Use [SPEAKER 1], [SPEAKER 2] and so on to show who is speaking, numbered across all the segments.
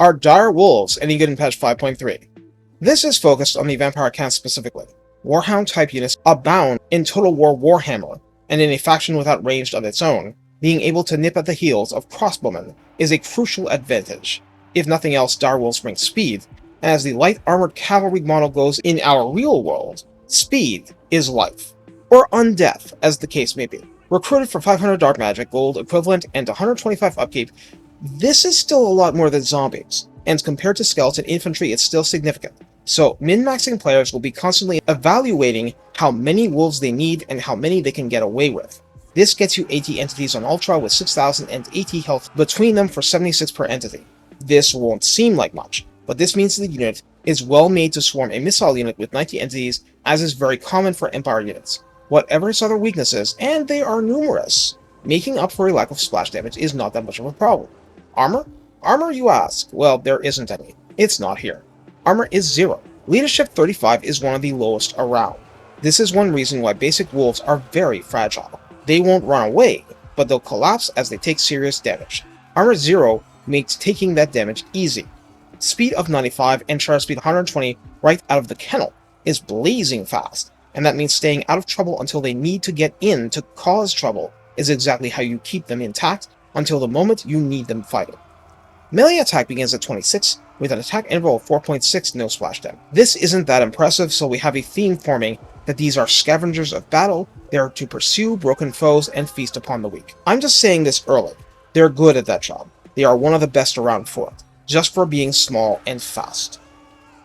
[SPEAKER 1] are dire wolves, any good in patch 5.3. This is focused on the vampire camp specifically. Warhound type units abound in Total War Warhammer, and in a faction without range of its own, being able to nip at the heels of crossbowmen is a crucial advantage. If nothing else, dire wolves bring speed, and as the light armored cavalry model goes in our real world, speed is life. Or undeath, as the case may be. Recruited for 500 dark magic, gold equivalent, and 125 upkeep, this is still a lot more than zombies, and compared to skeleton infantry it's still significant. So min-maxing players will be constantly evaluating how many wolves they need and how many they can get away with. This gets you 80 entities on Ultra with 6,080 health between them for 76 per entity. This won't seem like much, but this means the unit is well made to swarm a missile unit with 90 entities, as is very common for Empire units. Whatever its other weaknesses, and they are numerous, making up for a lack of splash damage is not that much of a problem. Armor? Armor, you ask? Well, there isn't any. It's not here. Armor is 0. Leadership 35 is one of the lowest around. This is one reason why basic wolves are very fragile. They won't run away, but they'll collapse as they take serious damage. Armor 0 makes taking that damage easy. Speed of 95 and charge speed 120 right out of the kennel is blazing fast, and that means staying out of trouble until they need to get in to cause trouble is exactly how you keep them intact until the moment you need them fighting. Melee attack begins at 26, with an attack interval of 4.6 no splash damage. This isn't that impressive, so we have a theme forming that these are scavengers of battle. They are to pursue broken foes and feast upon the weak. I'm just saying this early. They're good at that job. They are one of the best around for it, just for being small and fast.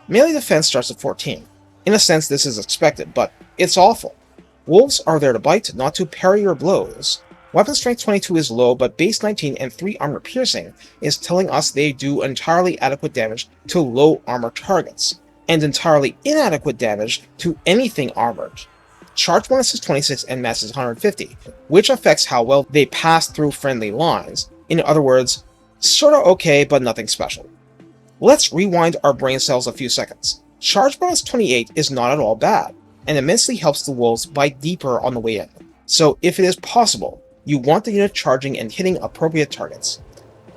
[SPEAKER 1] Melee defense starts at 14. In a sense, this is expected, but it's awful. Wolves are there to bite, not to parry your blows. Weapon strength 22 is low, but base 19 and 3 armor piercing is telling us they do entirely adequate damage to low armor targets, and entirely inadequate damage to anything armored. Charge bonus is 26 and mass is 150, which affects how well they pass through friendly lines. In other words, sorta okay, but nothing special. Let's rewind our brain cells a few seconds. Charge bonus 28 is not at all bad, and immensely helps the wolves bite deeper on the way in. So if it is possible, you want the unit charging and hitting appropriate targets.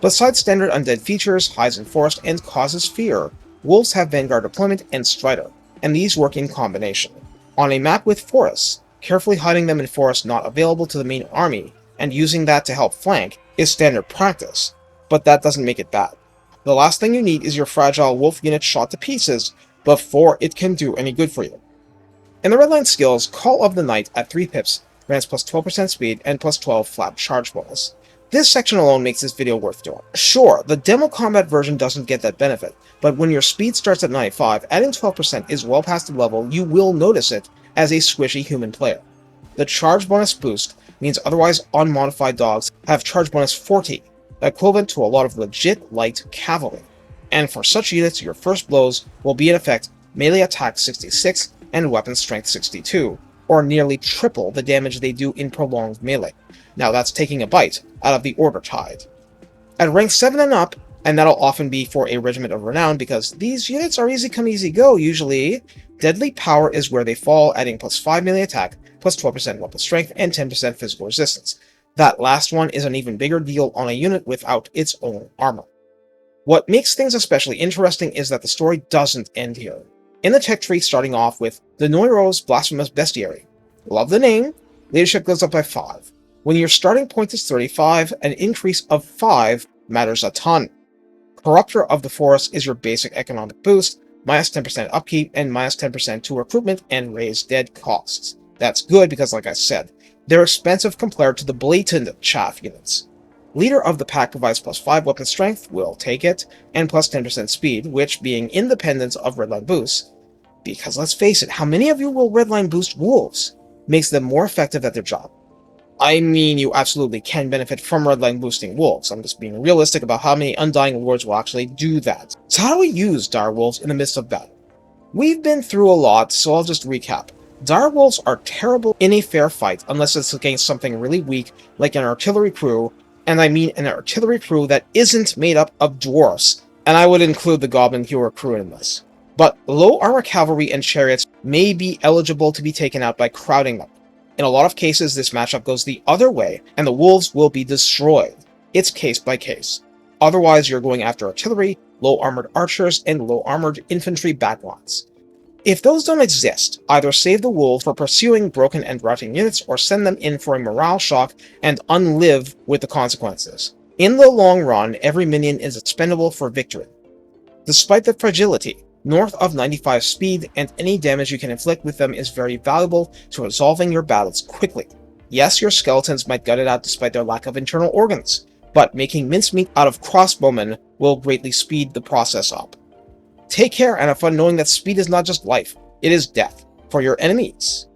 [SPEAKER 1] Besides standard undead features, hides in forest, and causes fear, wolves have Vanguard deployment and Strider, and these work in combination. On a map with forests, carefully hiding them in forests not available to the main army, and using that to help flank, is standard practice, but that doesn't make it bad. The last thing you need is your fragile wolf unit shot to pieces before it can do any good for you. In the redline skills, Call of the Night at 3 pips grants plus 12% speed and plus 12 flat charge bonus. This section alone makes this video worth doing. Sure, the demo combat version doesn't get that benefit, but when your speed starts at 95, adding 12% is well past the level you will notice it as a squishy human player. The charge bonus boost means otherwise unmodified dogs have charge bonus 40, equivalent to a lot of legit light cavalry. And for such units, your first blows will be in effect melee attack 66 and weapon strength 62, or nearly triple the damage they do in prolonged melee. Now that's taking a bite out of the order tide. At rank 7 and up, and that'll often be for a regiment of renown because these units are easy come easy go usually, deadly power is where they fall, adding plus 5 melee attack, plus 12% weapon strength, and 10% physical resistance. That last one is an even bigger deal on a unit without its own armor. What makes things especially interesting is that the story doesn't end here. In the tech tree starting off with the Noiro's Blasphemous Bestiary. Love the name, leadership goes up by 5. When your starting point is 35, an increase of 5 matters a ton. Corruptor of the Forest is your basic economic boost, minus 10% upkeep and minus 10% to recruitment and raised dead costs. That's good because, like I said, they're expensive compared to the blatant chaff units. Leader of the Pack provides plus 5 weapon strength, we'll take it, and plus 10% speed, which being independent of redline boosts, because let's face it, how many of you will redline boost wolves? Makes them more effective at their job. I mean, you absolutely can benefit from redline boosting wolves. I'm just being realistic about how many Undying Lords will actually do that. So how do we use dire wolves in the midst of battle? We've been through a lot, so I'll just recap. Dire wolves are terrible in a fair fight unless it's against something really weak like an artillery crew, and I mean an artillery crew that isn't made up of dwarfs, and I would include the Goblin Hero crew in this. But low armor cavalry and chariots may be eligible to be taken out by crowding them. In a lot of cases, this matchup goes the other way, and the wolves will be destroyed. It's case by case. Otherwise, you're going after artillery, low-armored archers, and low-armored infantry backlines. If those don't exist, either save the wolves for pursuing broken and rotting units or send them in for a morale shock and unlive with the consequences. In the long run, every minion is expendable for victory. Despite the fragility, north of 95 speed and any damage you can inflict with them is very valuable to resolving your battles quickly. Yes, your skeletons might gut it out despite their lack of internal organs, but making mincemeat out of crossbowmen will greatly speed the process up. Take care and have fun knowing that speed is not just life, it is death for your enemies.